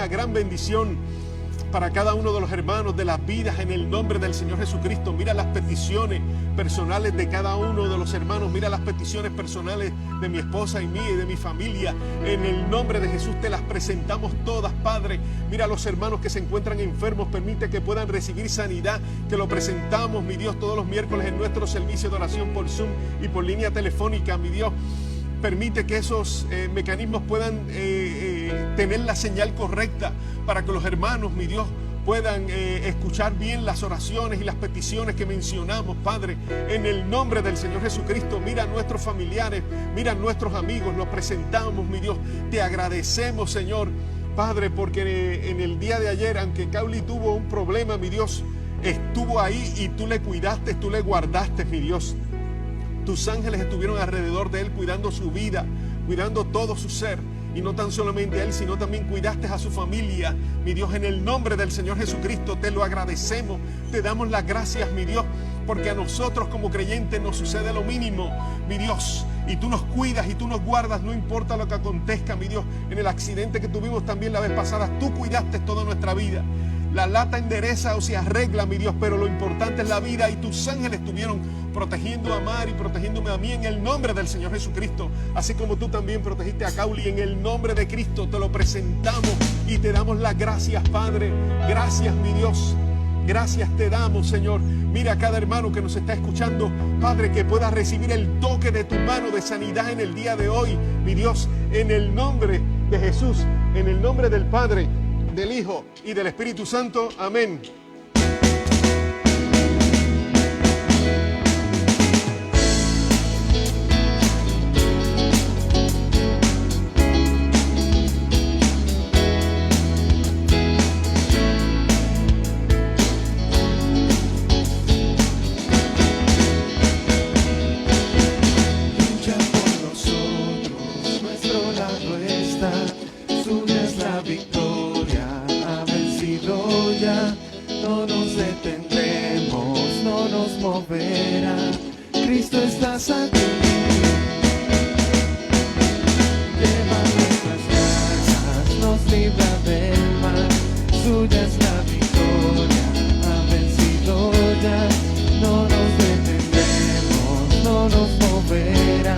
una gran bendición para cada uno de los hermanos, de las vidas, en el nombre del Señor Jesucristo. Mira las peticiones personales de cada uno de los hermanos. Mira las peticiones personales de mi esposa y mía y de mi familia. En el nombre de Jesús te las presentamos todas, Padre. Mira a los hermanos que se encuentran enfermos. Permite que puedan recibir sanidad. Que lo presentamos, mi Dios, todos los miércoles en nuestro servicio de oración por Zoom y por línea telefónica, mi Dios. Permite que esos mecanismos puedan tener la señal correcta para que los hermanos, mi Dios, puedan escuchar bien las oraciones y las peticiones que mencionamos, Padre. En el nombre del Señor Jesucristo, mira a nuestros familiares, mira a nuestros amigos, los presentamos, mi Dios. Te agradecemos, Señor, Padre, porque en el día de ayer, aunque Cauli tuvo un problema, mi Dios, estuvo ahí y tú le cuidaste, tú le guardaste, mi Dios. Tus ángeles estuvieron alrededor de él cuidando su vida, cuidando todo su ser. Y no tan solamente a él, sino también cuidaste a su familia. Mi Dios, en el nombre del Señor Jesucristo te lo agradecemos. Te damos las gracias, mi Dios, porque a nosotros como creyentes nos sucede lo mínimo, mi Dios. Y tú nos cuidas y tú nos guardas, no importa lo que acontezca, mi Dios. En el accidente que tuvimos también la vez pasada, tú cuidaste toda nuestra vida. La lata endereza o se arregla, mi Dios, pero lo importante es la vida, y tus ángeles estuvieron protegiendo a Mar y protegiéndome a mí en el nombre del Señor Jesucristo, así como tú también protegiste a Cauli. En el nombre de Cristo te lo presentamos y te damos las gracias, Padre. Gracias, mi Dios. Gracias te damos, Señor. Mira a cada hermano que nos está escuchando, Padre, que pueda recibir el toque de tu mano de sanidad en el día de hoy, mi Dios, en el nombre de Jesús, en el nombre del Padre, del Hijo y del Espíritu Santo. Amén. Cristo estás aquí. Lleva nuestras cargas, nos libra del mal. Suya es la victoria, ha vencido ya. No nos detendremos, no nos moverá.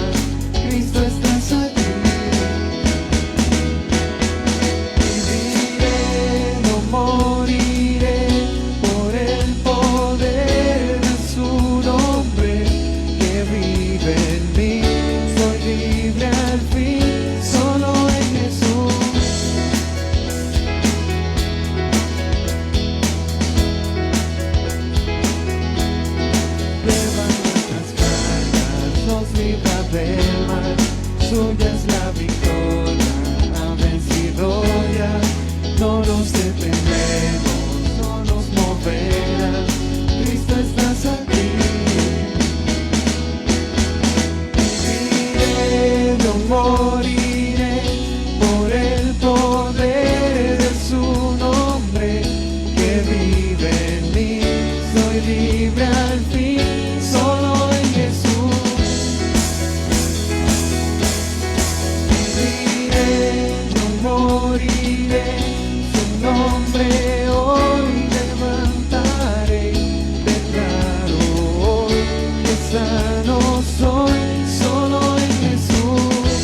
Cristo estás aquí. Viviré, no moriré por el poder de su nombre que vive en mí. Soy libre al fin, solo en Jesús. Lleva nuestras cargas, nos libra del mal. Suya es la victoria, ha vencido ya. No nos detendremos, no nos moverá. Cristo estás aquí. Viviré, no moriré por el poder de su nombre que vive en mí. Soy libre al fin, solo en Jesús. Viviré, no moriré, su nombre hoy levantaré. Declaro hoy que sano soy, solo en Jesús.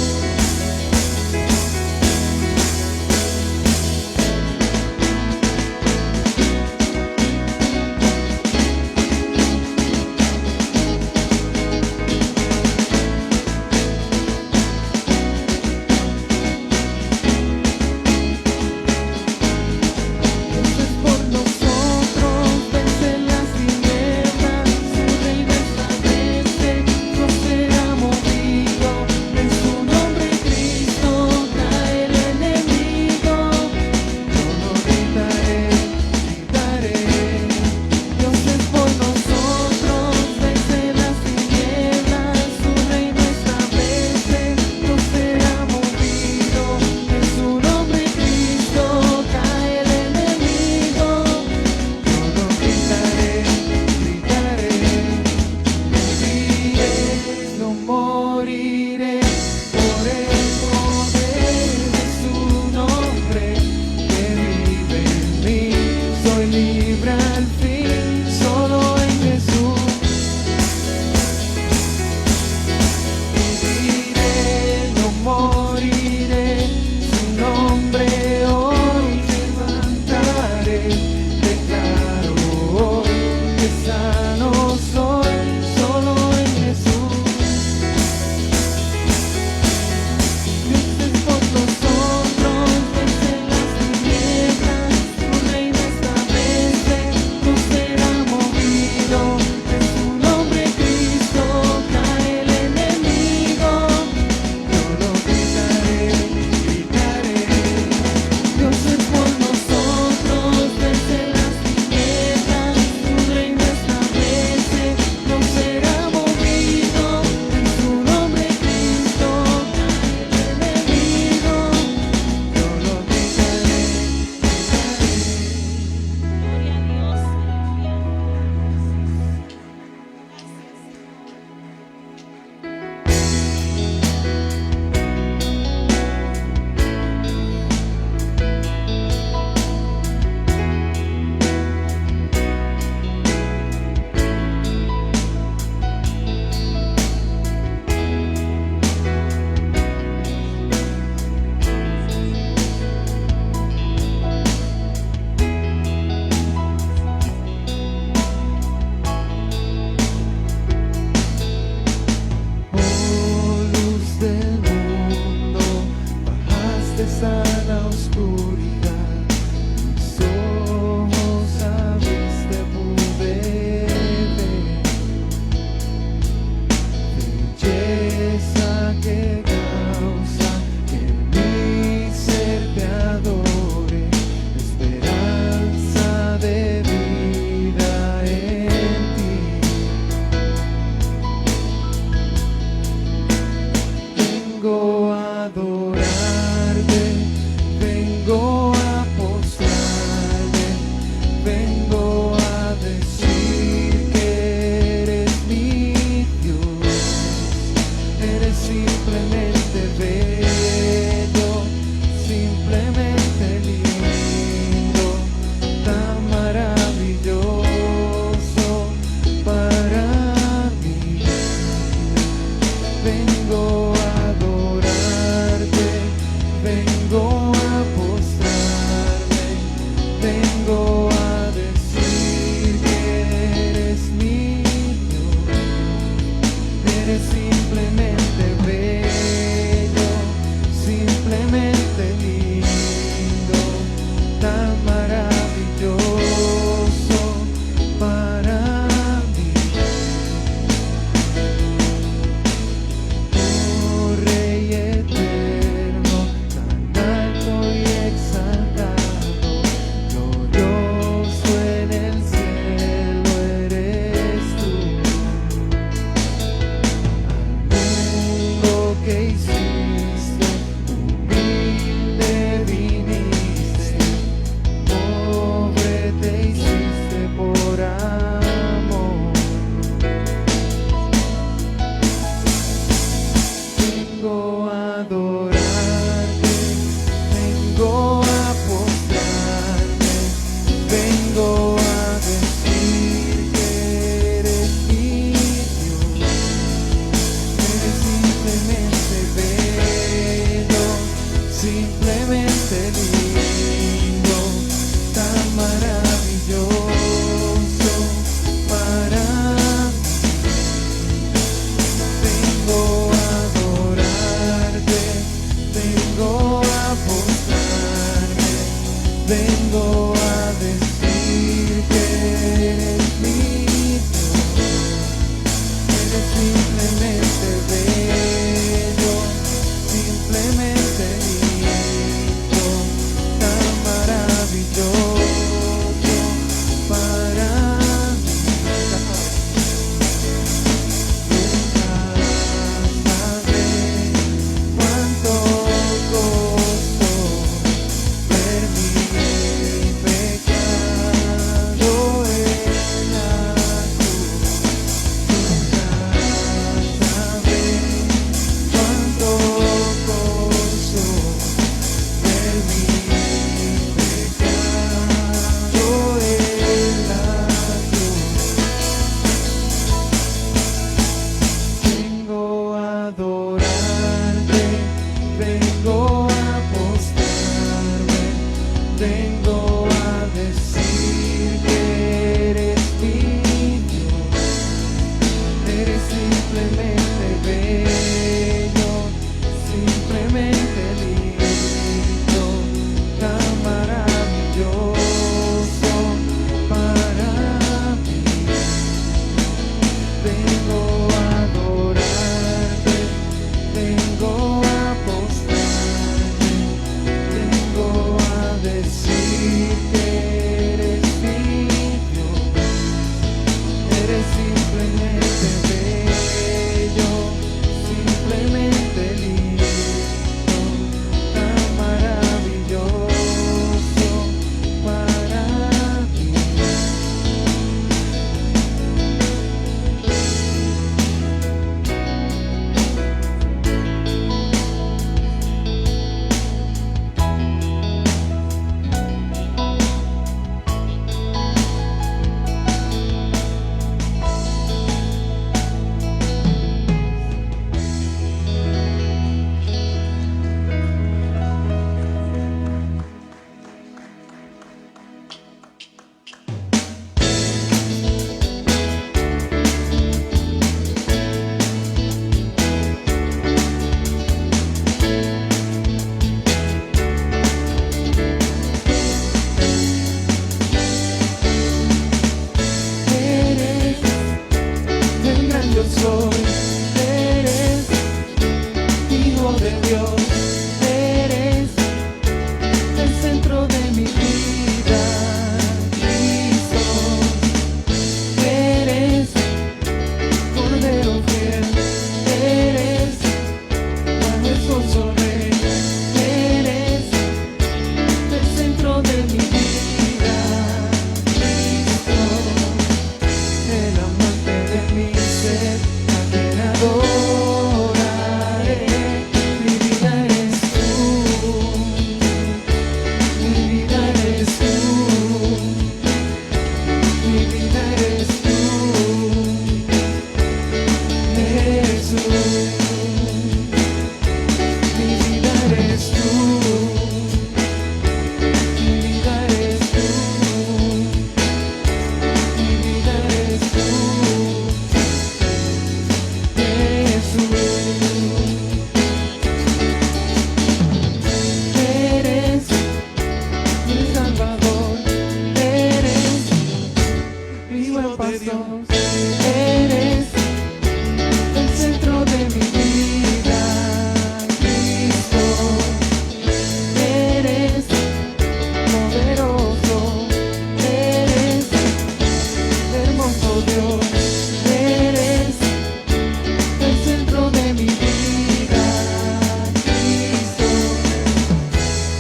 mi buen pastor. Eres el centro de mi vida, Cristo. Eres poderoso, eres hermoso Dios. Eres el centro de mi vida, Cristo.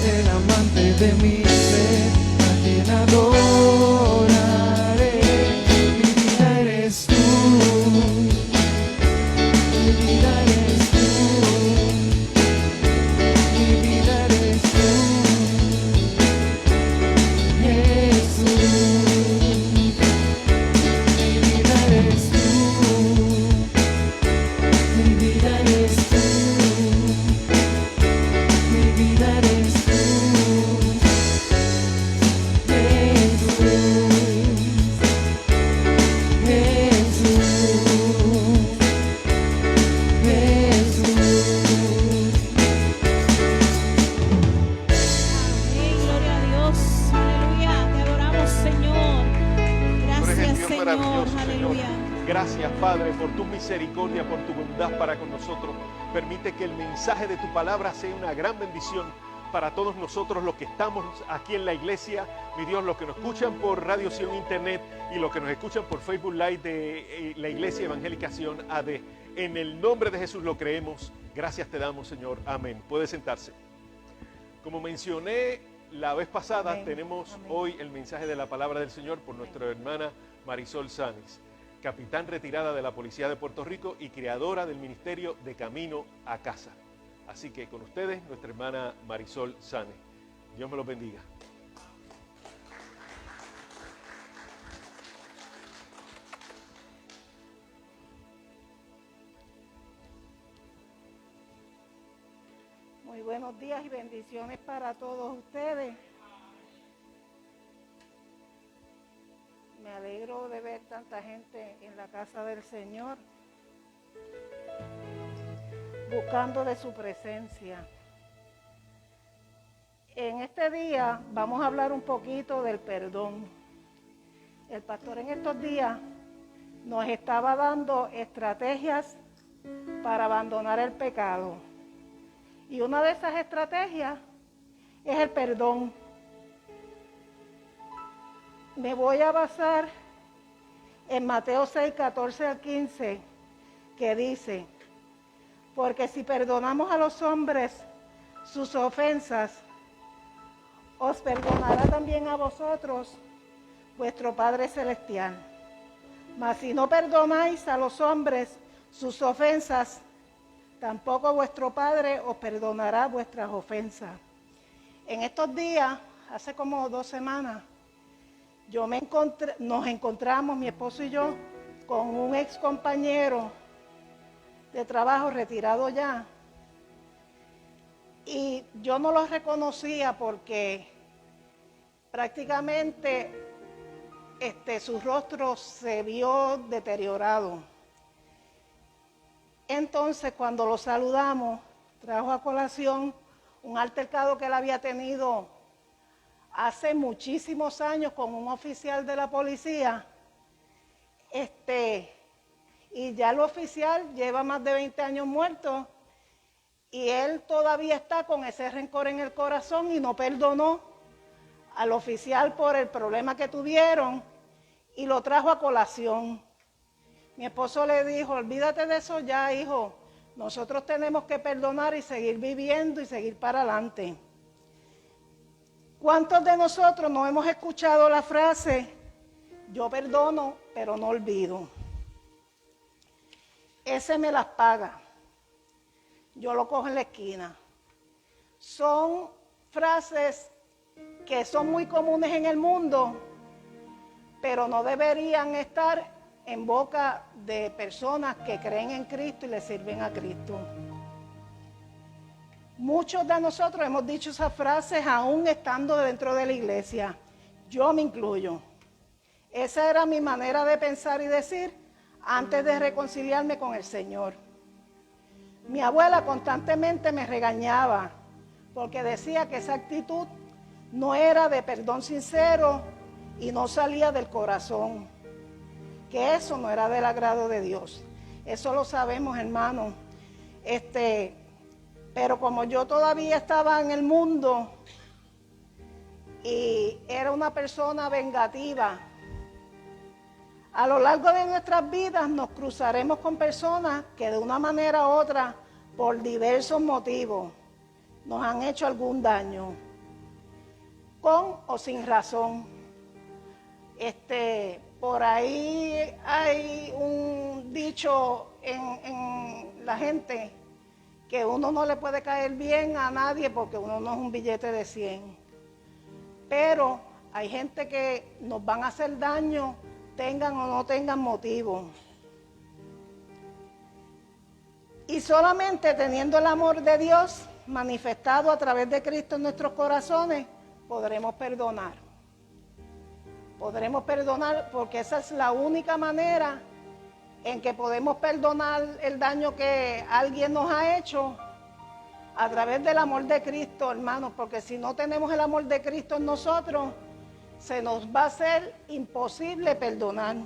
El amante de mi ser, a quien adoraré. Mi vida eres tú, mi vida eres tú, mi vida eres tú, Jesús. Mi vida eres tú, mi vida eres tú, mi vida eres tú, Jesús, Jesús, Amén, gloria a Dios, aleluya, te adoramos, Señor. Tú eres el Gracias, Dios Señor, maravilloso, Señor. aleluya. Gracias, Padre, por tu misericordia, por tu bondad para con nosotros. Permite que el mensaje de tu palabra sea una gran bendición para todos nosotros los que estamos aquí en la iglesia. Mi Dios, los que nos escuchan por Radio Sion Internet y los que nos escuchan por Facebook Live de la Iglesia Evangélica Sion AD. En el nombre de Jesús lo creemos. Gracias te damos, Señor. Amén. Puede sentarse. Como mencioné la vez pasada, Amén. tenemos Amén. hoy el mensaje de la palabra del Señor por nuestra hermana Marisol Sáenz, capitán retirada de la Policía de Puerto Rico y creadora del ministerio De Camino a Casa. Así que con ustedes, nuestra hermana Marisol Sáenz. Dios me los bendiga. Muy buenos días y bendiciones para todos ustedes. Me alegro de ver tanta gente en la casa del Señor, buscando de su presencia. En este día vamos a hablar un poquito del perdón. El pastor en estos días nos estaba dando estrategias para abandonar el pecado. Y una de esas estrategias es el perdón. Me voy a basar en Mateo 6, 14 al 15, que dice: porque si perdonamos a los hombres sus ofensas, os perdonará también a vosotros vuestro Padre Celestial. Mas si no perdonáis a los hombres sus ofensas, tampoco vuestro Padre os perdonará vuestras ofensas. En estos días, hace como 2 semanas, nos encontramos, mi esposo y yo, con un ex compañero de trabajo retirado ya. Y yo no lo reconocía porque prácticamente su rostro se vio deteriorado. Entonces, cuando lo saludamos, trajo a colación un altercado que él había tenido hace muchísimos años con un oficial de la policía. Y ya el oficial lleva más de 20 años muerto y él todavía está con ese rencor en el corazón y no perdonó al oficial por el problema que tuvieron y lo trajo a colación. Mi esposo le dijo: olvídate de eso ya, hijo. Nosotros tenemos que perdonar y seguir viviendo y seguir para adelante. ¿Cuántos de nosotros no hemos escuchado la frase: yo perdono, pero no olvido? Ese me las paga. Yo lo cojo en la esquina. Son frases que son muy comunes en el mundo, pero no deberían estar en boca de personas que creen en Cristo y le sirven a Cristo. Muchos de nosotros hemos dicho esas frases aún estando dentro de la iglesia. Yo me incluyo. Esa era mi manera de pensar y decir antes de reconciliarme con el Señor. Mi abuela constantemente me regañaba porque decía que esa actitud no era de perdón sincero y no salía del corazón. que eso no era del agrado de Dios. Eso lo sabemos, hermano. Pero como yo todavía estaba en el mundo y era una persona vengativa, a lo largo de nuestras vidas nos cruzaremos con personas que de una manera u otra, por diversos motivos, nos han hecho algún daño, con o sin razón. Por ahí hay un dicho en la gente que uno no le puede caer bien a nadie porque uno no es un billete de 100. Pero hay gente que nos van a hacer daño, tengan o no tengan motivo. Y solamente teniendo el amor de Dios manifestado a través de Cristo en nuestros corazones, podremos perdonar. Podremos perdonar porque esa es la única manera en que podemos perdonar el daño que alguien nos ha hecho, a través del amor de Cristo, hermanos, porque si no tenemos el amor de Cristo en nosotros, se nos va a hacer imposible perdonar.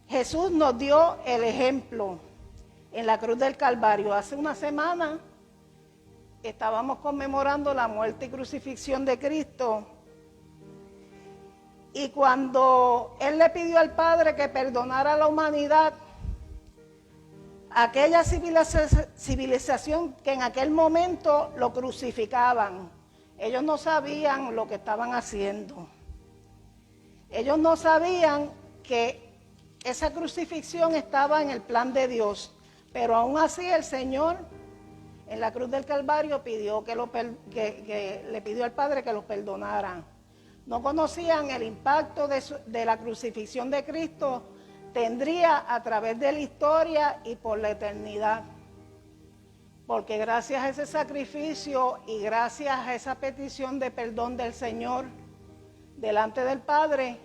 Jesús nos dio el ejemplo en la cruz del Calvario. Hace una semana estábamos conmemorando la muerte y crucifixión de Cristo. Y cuando Él le pidió al Padre que perdonara a la humanidad, aquella civilización que en aquel momento lo crucificaban, ellos no sabían lo que estaban haciendo. Ellos no sabían que esa crucifixión estaba en el plan de Dios. Pero aún así el Señor en la cruz del Calvario le pidió al Padre que los perdonara. No conocían el impacto de la crucifixión de Cristo tendría a través de la historia y por la eternidad. Porque gracias a ese sacrificio y gracias a esa petición de perdón del Señor delante del Padre,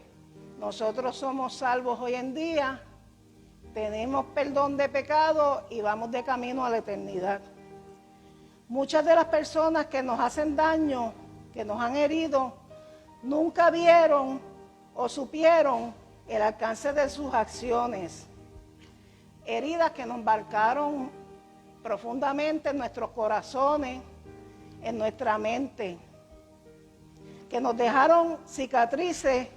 nosotros somos salvos hoy en día, tenemos perdón de pecado y vamos de camino a la eternidad. Muchas de las personas que nos hacen daño, que nos han herido, nunca vieron o supieron el alcance de sus acciones. Heridas que nos marcaron profundamente en nuestros corazones, en nuestra mente, que nos dejaron cicatrices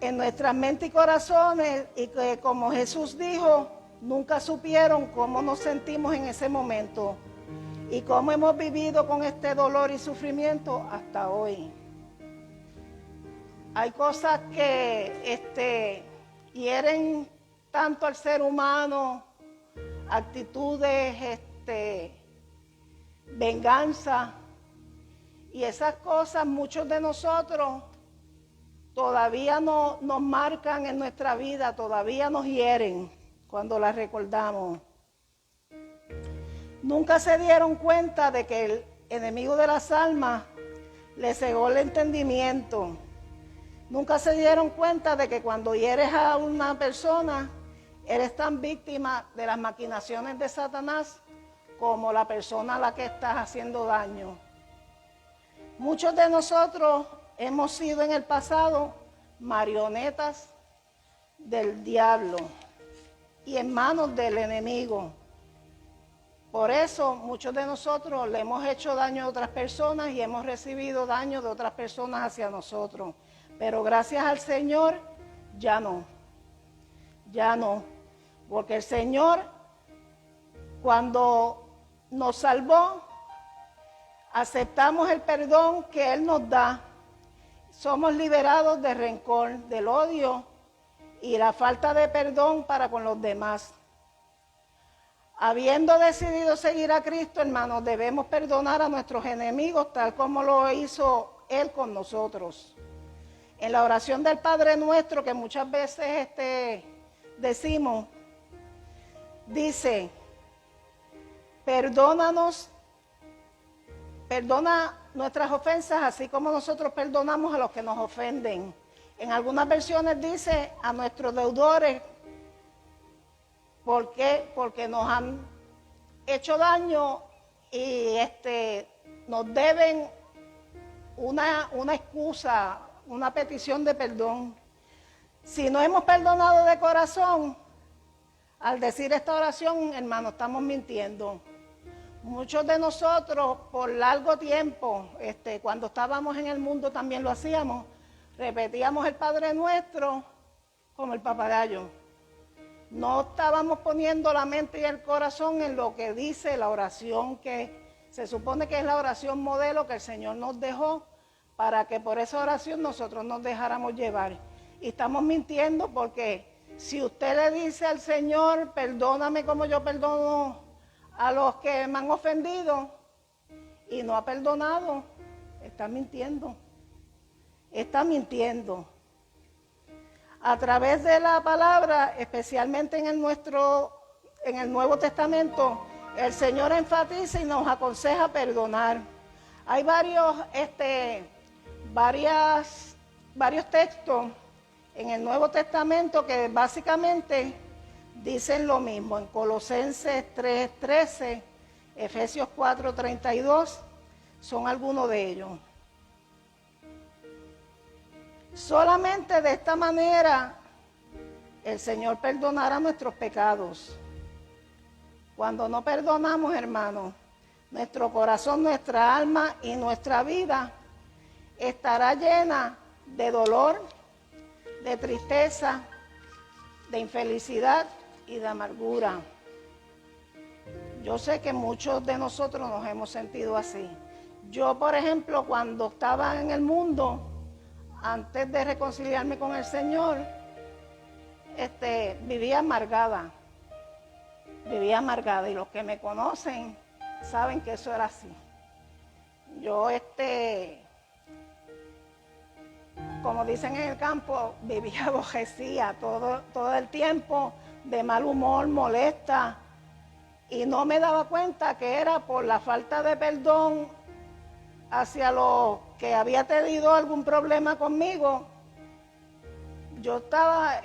en nuestras mentes y corazones y que, como Jesús dijo, nunca supieron cómo nos sentimos en ese momento y cómo hemos vivido con este dolor y sufrimiento hasta hoy. Hay cosas que hieren tanto al ser humano, actitudes, venganza, y esas cosas muchos de nosotros todavía nos marcan en nuestra vida, todavía nos hieren cuando las recordamos. Nunca se dieron cuenta de que el enemigo de las almas les cegó el entendimiento. Nunca se dieron cuenta de que cuando hieres a una persona, eres tan víctima de las maquinaciones de Satanás como la persona a la que estás haciendo daño. Muchos de nosotros hemos sido en el pasado marionetas del diablo y en manos del enemigo. Por eso muchos de nosotros le hemos hecho daño a otras personas y hemos recibido daño de otras personas hacia nosotros. Pero gracias al Señor, ya no. Porque el Señor, cuando nos salvó, aceptamos el perdón que Él nos da. Somos liberados del rencor, del odio y la falta de perdón para con los demás. Habiendo decidido seguir a Cristo, hermanos, debemos perdonar a nuestros enemigos tal como lo hizo Él con nosotros. En la oración del Padre Nuestro, que muchas veces decimos, dice, perdona nuestras ofensas, así como nosotros perdonamos a los que nos ofenden. En algunas versiones dice a nuestros deudores. ¿Por qué? Porque nos han hecho daño y nos deben una excusa, una petición de perdón. Si no hemos perdonado de corazón, al decir esta oración, hermano, estamos mintiendo. Muchos de nosotros, por largo tiempo, cuando estábamos en el mundo también lo hacíamos, repetíamos el Padre Nuestro como el papagayo. No estábamos poniendo la mente y el corazón en lo que dice la oración, que se supone que es la oración modelo que el Señor nos dejó, para que por esa oración nosotros nos dejáramos llevar. Y estamos mintiendo porque si usted le dice al Señor, perdóname como yo perdono a los que me han ofendido, y no ha perdonado, está mintiendo. Está mintiendo. A través de la palabra, especialmente en el Nuevo Testamento, el Señor enfatiza y nos aconseja perdonar. Hay varios textos en el Nuevo Testamento que básicamente dicen lo mismo. En Colosenses 3:13, Efesios 4:32, son algunos de ellos. Solamente de esta manera el Señor perdonará nuestros pecados. Cuando no perdonamos, hermanos, nuestro corazón, nuestra alma y nuestra vida estará llena de dolor, de tristeza, de infelicidad y de amargura. Yo sé que muchos de nosotros nos hemos sentido así. Yo, por ejemplo, cuando estaba en el mundo, antes de reconciliarme con el Señor, vivía amargada. Vivía amargada, y los que me conocen saben que eso era así. Yo, como dicen en el campo, vivía abojecida todo el tiempo, de mal humor, molesta, y no me daba cuenta que era por la falta de perdón hacia los que había tenido algún problema conmigo. Yo estaba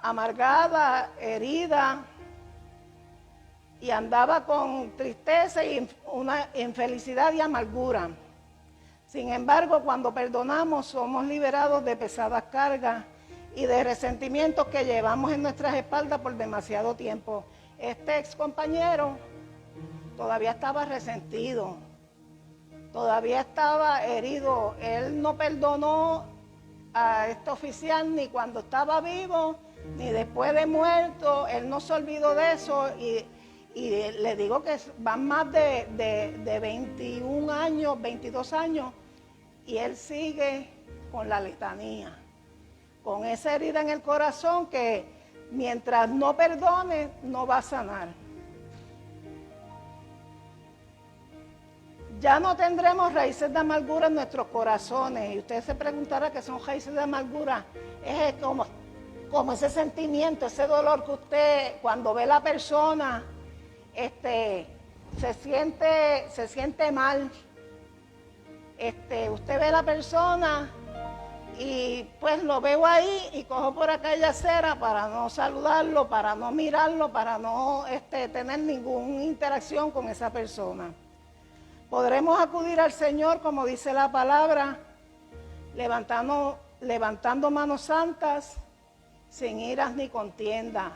amargada, herida, y andaba con tristeza y una infelicidad y amargura. Sin embargo, cuando perdonamos, somos liberados de pesadas cargas y de resentimientos que llevamos en nuestras espaldas por demasiado tiempo. Este ex compañero todavía estaba resentido, todavía estaba herido. Él no perdonó a este oficial ni cuando estaba vivo, ni después de muerto. Él no se olvidó de eso, y le digo que van más de 21 años, 22 años, y él sigue con la letanía, con esa herida en el corazón que mientras no perdone, no va a sanar. Ya no tendremos raíces de amargura en nuestros corazones. Y usted se preguntará qué son raíces de amargura. Es como ese sentimiento, ese dolor que usted, cuando ve a la persona, se siente mal. Usted ve a la persona y pues lo veo ahí y cojo por aquella acera para no saludarlo, para no mirarlo, para no tener ninguna interacción con esa persona. Podremos acudir al Señor, como dice la palabra, levantando manos santas, sin iras ni contienda.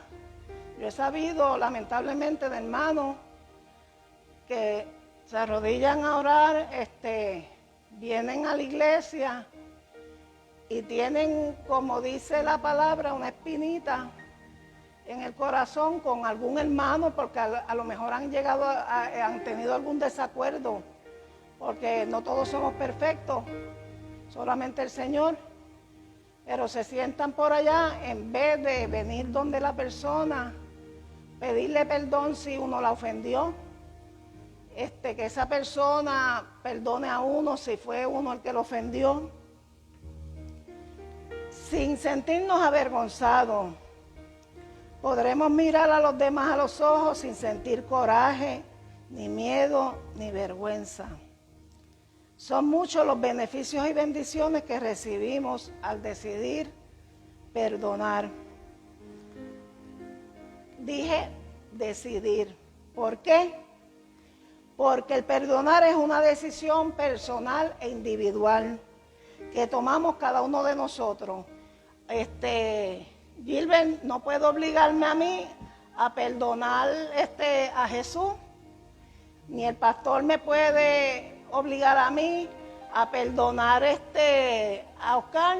Yo he sabido, lamentablemente, de hermanos que se arrodillan a orar, vienen a la iglesia y tienen, como dice la palabra, una espinita en el corazón con algún hermano, porque a lo mejor han tenido algún desacuerdo, porque no todos somos perfectos, solamente el Señor. Pero se sientan por allá en vez de venir donde la persona, pedirle perdón si uno la ofendió, que esa persona perdone a uno si fue uno el que lo ofendió, sin sentirnos avergonzados. Podremos mirar a los demás a los ojos sin sentir coraje, ni miedo, ni vergüenza. Son muchos los beneficios y bendiciones que recibimos al decidir perdonar. Dije decidir. ¿Por qué? Porque el perdonar es una decisión personal e individual. que tomamos cada uno de nosotros. Gilbert no puede obligarme a mí a perdonar a Jesús, ni el pastor me puede obligar a mí a perdonar a Oscar,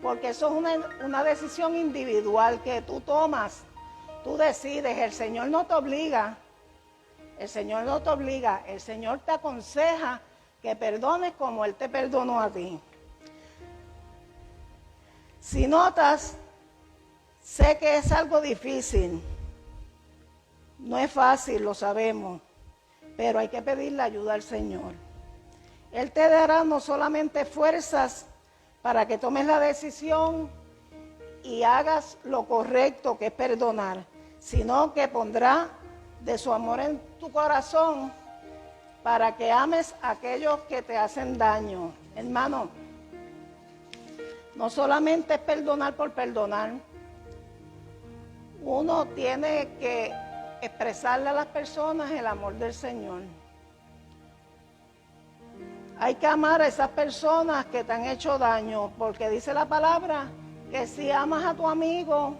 porque eso es una decisión individual que tú tomas, tú decides. El Señor no te obliga, el Señor no te obliga, el Señor te aconseja que perdones como Él te perdonó a ti. Si notas, sé que es algo difícil, no es fácil, lo sabemos, pero hay que pedirle ayuda al Señor. Él te dará no solamente fuerzas para que tomes la decisión y hagas lo correcto, que es perdonar, sino que pondrá de su amor en tu corazón para que ames a aquellos que te hacen daño. Hermano, no solamente es perdonar por perdonar. Uno tiene que expresarle a las personas el amor del Señor. Hay que amar a esas personas que te han hecho daño, porque dice la palabra que si amas a tu amigo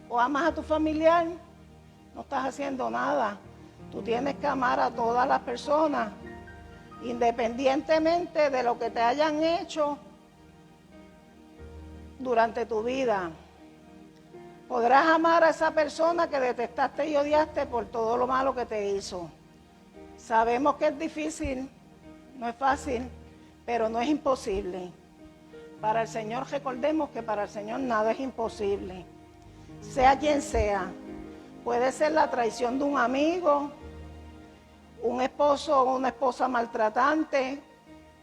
o amas a tu familiar, no estás haciendo nada. Tú tienes que amar a todas las personas, independientemente de lo que te hayan hecho durante tu vida. Podrás amar a esa persona que detestaste y odiaste por todo lo malo que te hizo. Sabemos que es difícil, no es fácil, pero no es imposible. Para el Señor, recordemos que para el Señor nada es imposible. Sea quien sea, puede ser la traición de un amigo, un esposo o una esposa maltratante,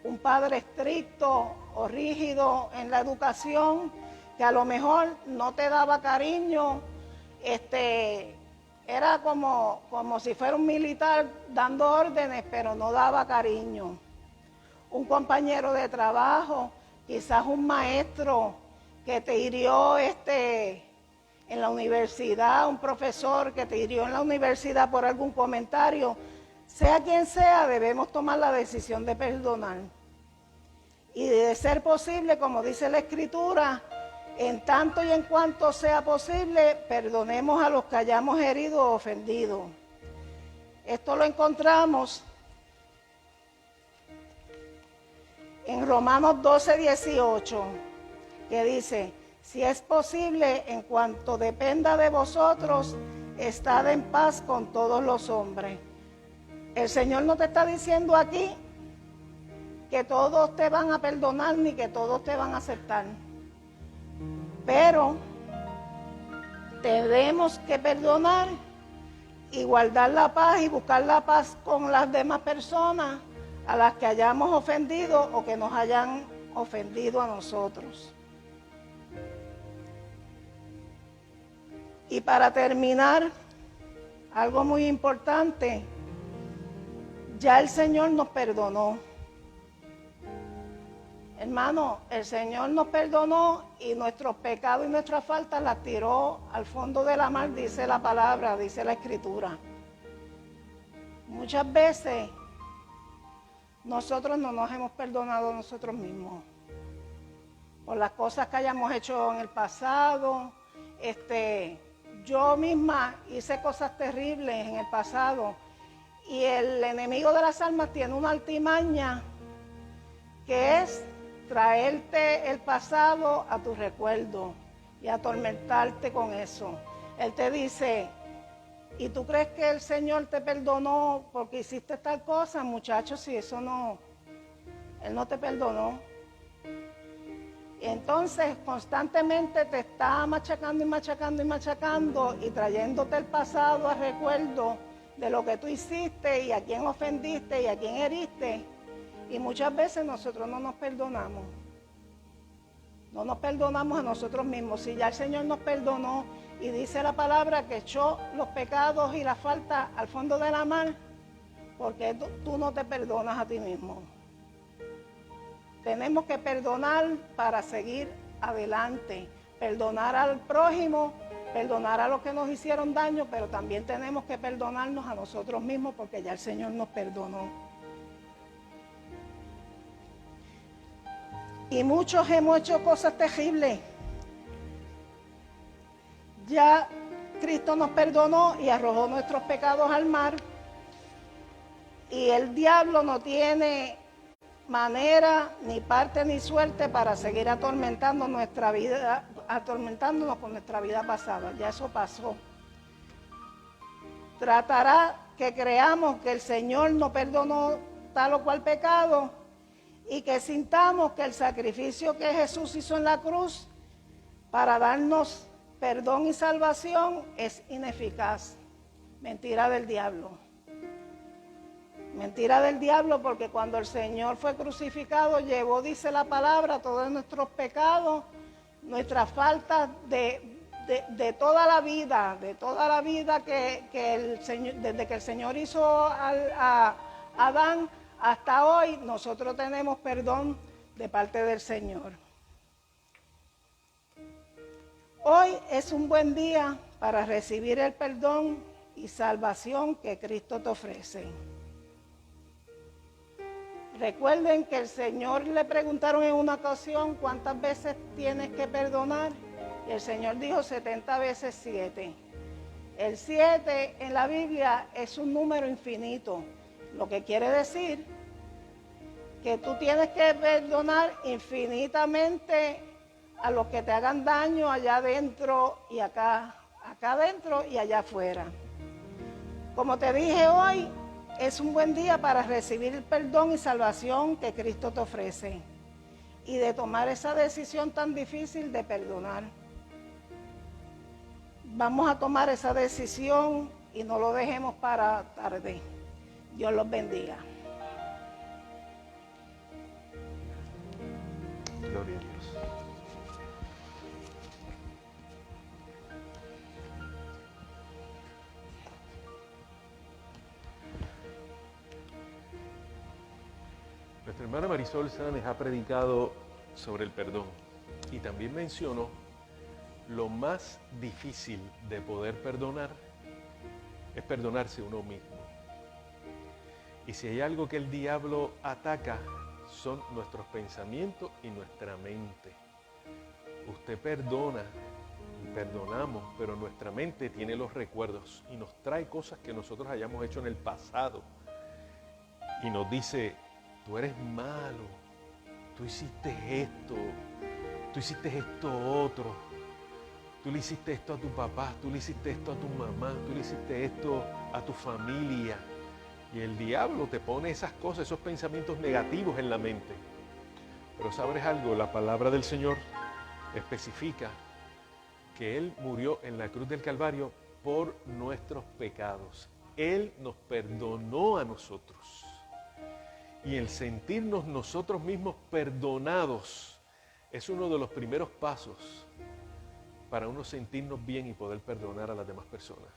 un padre estricto o rígido en la educación, que a lo mejor no te daba cariño, era como si fuera un militar dando órdenes, pero no daba cariño. Un compañero de trabajo, quizás un maestro que te hirió en la universidad, un profesor que te hirió en la universidad por algún comentario. Sea quien sea, debemos tomar la decisión de perdonar. Y de ser posible, como dice la Escritura, en tanto y en cuanto sea posible, perdonemos a los que hayamos herido o ofendido. Esto lo encontramos en Romanos 12:18, que dice: si es posible, en cuanto dependa de vosotros, estad en paz con todos los hombres. El Señor no te está diciendo aquí que todos te van a perdonar ni que todos te van a aceptar. Pero tenemos que perdonar y guardar la paz y buscar la paz con las demás personas a las que hayamos ofendido o que nos hayan ofendido a nosotros. Y para terminar, algo muy importante, ya el Señor nos perdonó. Hermano, el Señor nos perdonó y nuestros pecados y nuestras faltas las tiró al fondo de la mar, dice la palabra, dice la Escritura. Muchas veces nosotros no nos hemos perdonado a nosotros mismos por las cosas que hayamos hecho en el pasado. Yo misma hice cosas terribles en el pasado y el enemigo de las almas tiene una artimaña que es traerte el pasado a tu recuerdo y atormentarte con eso. Él te dice: ¿y tú crees que el Señor te perdonó porque hiciste tal cosa? Muchachos, si eso no, Él no te perdonó. Y entonces constantemente te está machacando y machacando y machacando y trayéndote el pasado a recuerdo de lo que tú hiciste y a quién ofendiste y a quién heriste. Y muchas veces nosotros no nos perdonamos. No nos perdonamos a nosotros mismos. Si ya el Señor nos perdonó y dice la palabra que echó los pecados y las faltas al fondo de la mar, ¿por qué tú no te perdonas a ti mismo? Tenemos que perdonar para seguir adelante. Perdonar al prójimo, perdonar a los que nos hicieron daño, pero también tenemos que perdonarnos a nosotros mismos porque ya el Señor nos perdonó. Y muchos hemos hecho cosas terribles. Ya Cristo nos perdonó y arrojó nuestros pecados al mar. Y el diablo no tiene manera, ni parte, ni suerte para seguir atormentando nuestra vida, atormentándonos con nuestra vida pasada. Ya eso pasó. Tratará que creamos que el Señor nos perdonó tal o cual pecado y que sintamos que el sacrificio que Jesús hizo en la cruz para darnos perdón y salvación es ineficaz. Mentira del diablo. Mentira del diablo, porque cuando el Señor fue crucificado llevó, dice la palabra, todos nuestros pecados, nuestras faltas de toda la vida que el Señor, desde que el Señor hizo a Adán hasta hoy, nosotros tenemos perdón de parte del Señor. Hoy es un buen día para recibir el perdón y salvación que Cristo te ofrece. Recuerden que el Señor le preguntaron en una ocasión cuántas veces tienes que perdonar y el Señor dijo 70 veces 7. El 7 en la Biblia es un número infinito, lo que quiere decir que tú tienes que perdonar infinitamente a los que te hagan daño allá adentro y acá adentro y allá afuera. Como te dije hoy, es un buen día para recibir el perdón y salvación que Cristo te ofrece y de tomar esa decisión tan difícil de perdonar. Vamos a tomar esa decisión y no lo dejemos para tarde. Dios los bendiga. Gloria a Dios. Nuestra hermana Marisol Sáenz ha predicado sobre el perdón y también mencionó lo más difícil de poder perdonar es perdonarse uno mismo. Y si hay algo que el diablo ataca son nuestros pensamientos y nuestra mente. Usted perdona y perdonamos, pero nuestra mente tiene los recuerdos y nos trae cosas que nosotros hayamos hecho en el pasado y nos dice: tú eres malo, tú hiciste esto otro, tú le hiciste esto a tu papá, tú le hiciste esto a tu mamá, tú le hiciste esto a tu familia. Y el diablo te pone esas cosas, esos pensamientos negativos en la mente. Pero ¿sabes algo? La palabra del Señor especifica que Él murió en la cruz del Calvario por nuestros pecados. Él nos perdonó a nosotros. Y el sentirnos nosotros mismos perdonados es uno de los primeros pasos para uno sentirnos bien y poder perdonar a las demás personas.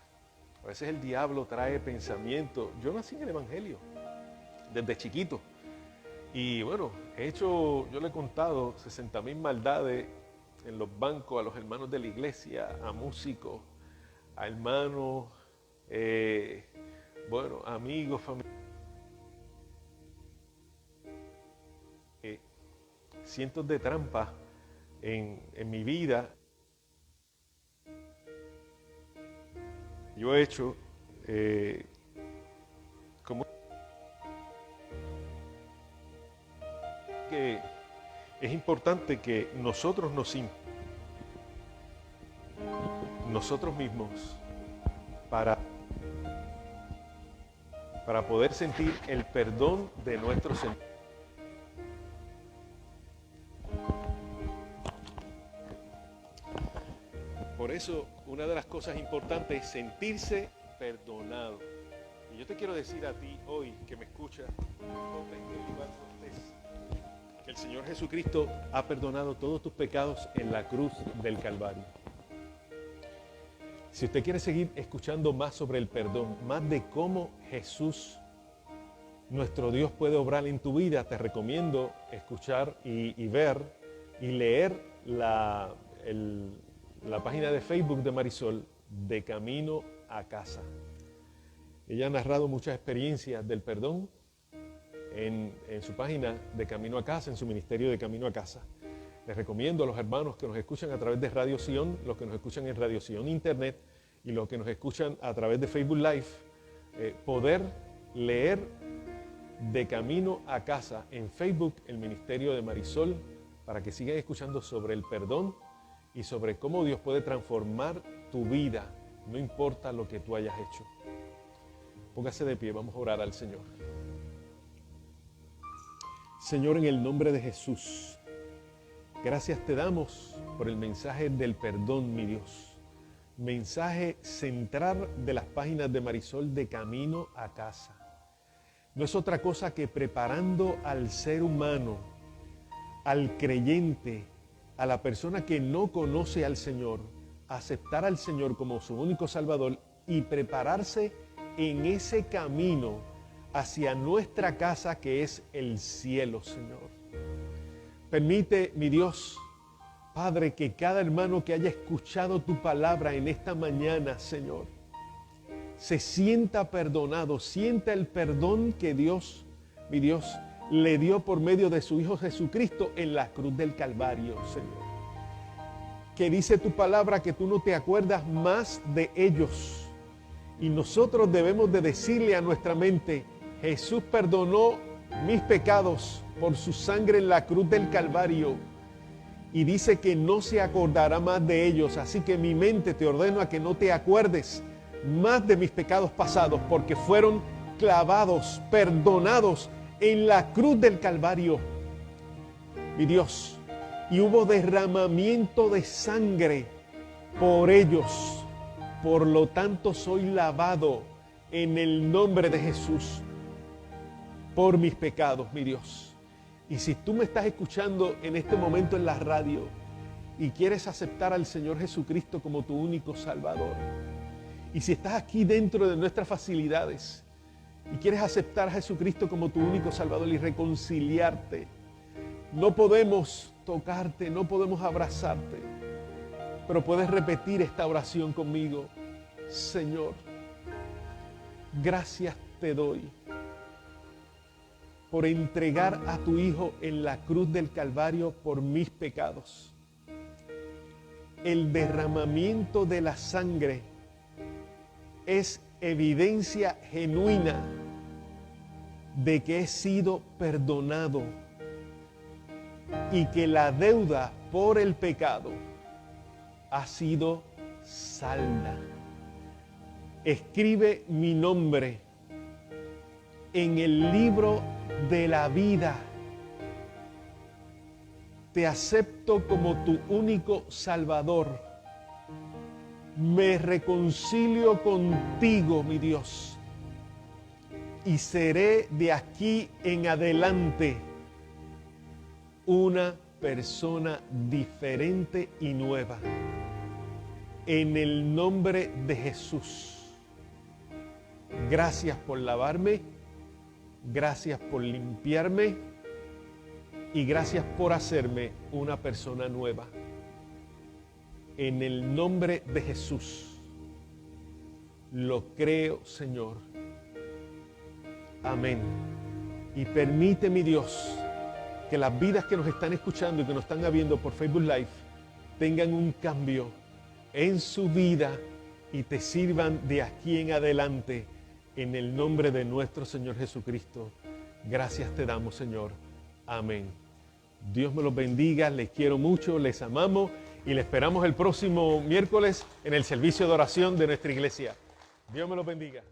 A veces el diablo trae pensamientos. Yo nací en el Evangelio desde chiquito. Y bueno, yo le he contado 60,000 maldades en los bancos a los hermanos de la iglesia, a músicos, a hermanos, amigos, familiares. Cientos de trampas en mi vida. Yo he hecho como que es importante que nosotros nosotros mismos para poder sentir el perdón de nuestros sentimientos. Por eso, una de las cosas importantes es sentirse perdonado. Y yo te quiero decir a ti hoy, que me escuchas, que el Señor Jesucristo ha perdonado todos tus pecados en la cruz del Calvario. Si usted quiere seguir escuchando más sobre el perdón, más de cómo Jesús, nuestro Dios, puede obrar en tu vida, te recomiendo escuchar y ver y leer la página de Facebook de Marisol, De Camino a Casa. Ella ha narrado muchas experiencias del perdón en su página de Camino a Casa, en su ministerio de Camino a Casa. Les recomiendo a los hermanos que nos escuchan a través de Radio Sion, los que nos escuchan en Radio Sion Internet y los que nos escuchan a través de Facebook Live, poder leer de Camino a Casa en Facebook, el ministerio de Marisol, para que sigan escuchando sobre el perdón y sobre cómo Dios puede transformar tu vida, no importa lo que tú hayas hecho. Póngase de pie, vamos a orar al Señor. Señor, en el nombre de Jesús, gracias te damos por el mensaje del perdón, mi Dios. Mensaje central de las páginas de Marisol de Camino a Casa. No es otra cosa que preparando al ser humano, al creyente, a la persona que no conoce al Señor, a aceptar al Señor como su único Salvador y prepararse en ese camino hacia nuestra casa que es el cielo, Señor. Permite, mi Dios, Padre, que cada hermano que haya escuchado tu palabra en esta mañana, Señor, se sienta perdonado, sienta el perdón que Dios, mi Dios, le dio por medio de su Hijo Jesucristo en la cruz del Calvario, Señor. Que dice tu palabra que tú no te acuerdas más de ellos. Y nosotros debemos de decirle a nuestra mente, Jesús perdonó mis pecados por su sangre en la cruz del Calvario. Y dice que no se acordará más de ellos. Así que mi mente te ordeno a que no te acuerdes más de mis pecados pasados, porque fueron clavados, perdonados en la cruz del Calvario, mi Dios, y hubo derramamiento de sangre por ellos. Por lo tanto, soy lavado en el nombre de Jesús por mis pecados, mi Dios. Y si tú me estás escuchando en este momento en la radio y quieres aceptar al Señor Jesucristo como tu único Salvador, y si estás aquí dentro de nuestras facilidades y quieres aceptar a Jesucristo como tu único Salvador y reconciliarte, no podemos tocarte, no podemos abrazarte, pero puedes repetir esta oración conmigo. Señor, gracias te doy por entregar a tu Hijo en la cruz del Calvario por mis pecados. El derramamiento de la sangre es evidencia genuina de que he sido perdonado y que la deuda por el pecado ha sido salda. Escribe mi nombre en el libro de la vida. Te acepto como tu único Salvador. Me reconcilio contigo, mi Dios, y seré de aquí en adelante una persona diferente y nueva. En el nombre de Jesús. Gracias por lavarme, gracias por limpiarme y gracias por hacerme una persona nueva. En el nombre de Jesús. Lo creo, Señor. Amén. Y permite, mi Dios, que las vidas que nos están escuchando y que nos están viendo por Facebook Live tengan un cambio en su vida y te sirvan de aquí en adelante en el nombre de nuestro Señor Jesucristo. Gracias te damos, Señor. Amén. Dios me los bendiga, les quiero mucho, les amamos y les esperamos el próximo miércoles en el servicio de oración de nuestra iglesia. Dios me los bendiga.